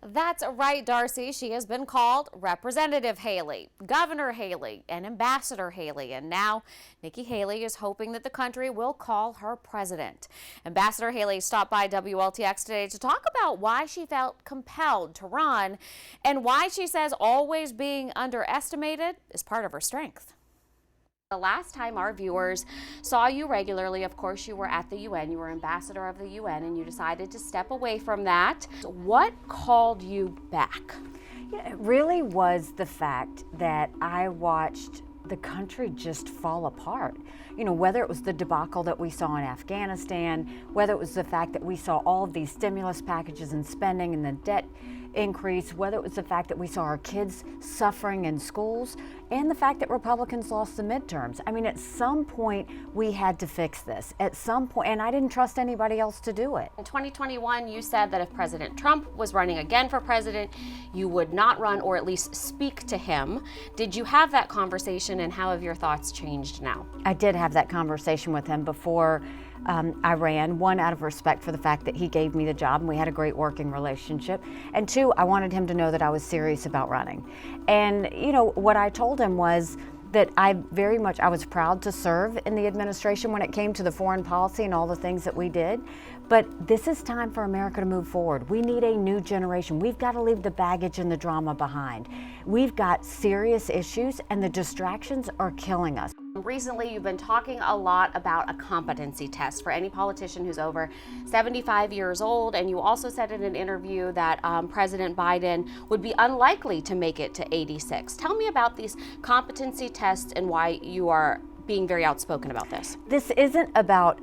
That's right, Darcy. She has been called Representative Haley, Governor Haley, and Ambassador Haley. And now Nikki Haley is hoping that the country will call her president. Ambassador Haley stopped by Wltx today to talk about why she felt compelled to run and why she says always being underestimated is part of her strength. The last time our viewers saw you regularly, of course, you were at the UN. You were ambassador of the UN, and you decided to step away from that. What called you back? Yeah, it really was the fact that I watched the country just fall apart. You know, whether it was the debacle that we saw in Afghanistan, whether it was the fact that we saw all of these stimulus packages and spending and the debt increase, whether it was the fact that we saw our kids suffering in schools, and the fact that Republicans lost the midterms. I mean, at some point we had to fix this. At some point, and I didn't trust anybody else to do it. In 2021, you said that if President Trump was running again for president, you would not run or at least speak to him. Did you have that conversation, and how have your thoughts changed now? I did have that conversation with him before I ran. One, out of respect for the fact that he gave me the job and we had a great working relationship. And two, I wanted him to know that I was serious about running. And you know, what I told him was that I was proud to serve in the administration when it came to the foreign policy and all the things that we did. But this is time for America to move forward. We need a new generation. We've got to leave the baggage and the drama behind. We've got serious issues, and the distractions are killing us. Recently, you've been talking a lot about a competency test for any politician who's over 75 years old, and you also said in an interview that President Biden would be unlikely to make it to 86. Tell me about these competency tests and why you are being very outspoken about this. This isn't about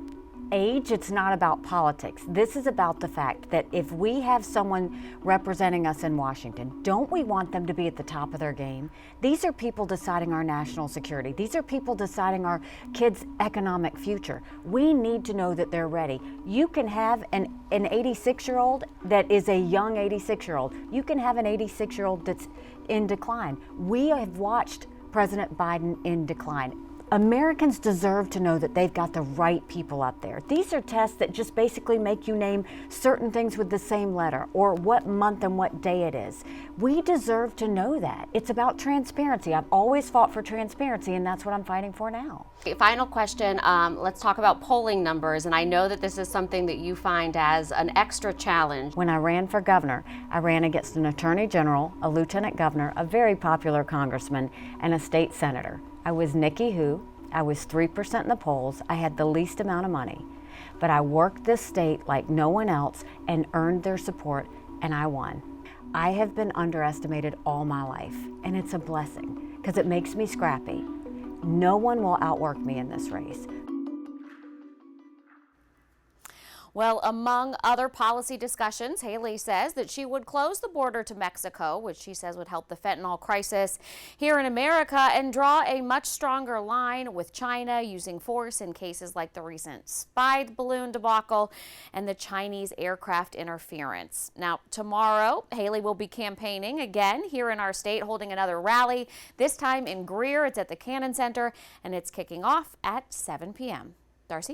age, it's not about politics. This is about the fact that if we have someone representing us in Washington, don't we want them to be at the top of their game? These are people deciding our national security. These are people deciding our kids' economic future. We need to know that they're ready. You can have an 86-year-old that is a young 86-year-old. You can have an 86-year-old that's in decline. We have watched President Biden in decline. Americans deserve to know that they've got the right people up there. These are tests that just basically make you name certain things with the same letter or what month and what day it is. We deserve to know that. It's about transparency. I've always fought for transparency, and that's what I'm fighting for now. Final question, let's talk about polling numbers, and I know that this is something that you find as an extra challenge. When I ran for governor, I ran against an attorney general, a lieutenant governor, a very popular congressman, and a state senator. I was Nikki who, I was 3% in the polls, I had the least amount of money, but I worked this state like no one else and earned their support, and I won. I have been underestimated all my life, and it's a blessing because it makes me scrappy. No one will outwork me in this race. Well, among other policy discussions, Haley says that she would close the border to Mexico, which she says would help the fentanyl crisis here in America, and draw a much stronger line with China, using force in cases like the recent spy balloon debacle and the Chinese aircraft interference. Now, tomorrow, Haley will be campaigning again here in our state, holding another rally, this time in Greer. It's at the Cannon Center, and it's kicking off at 7 p.m.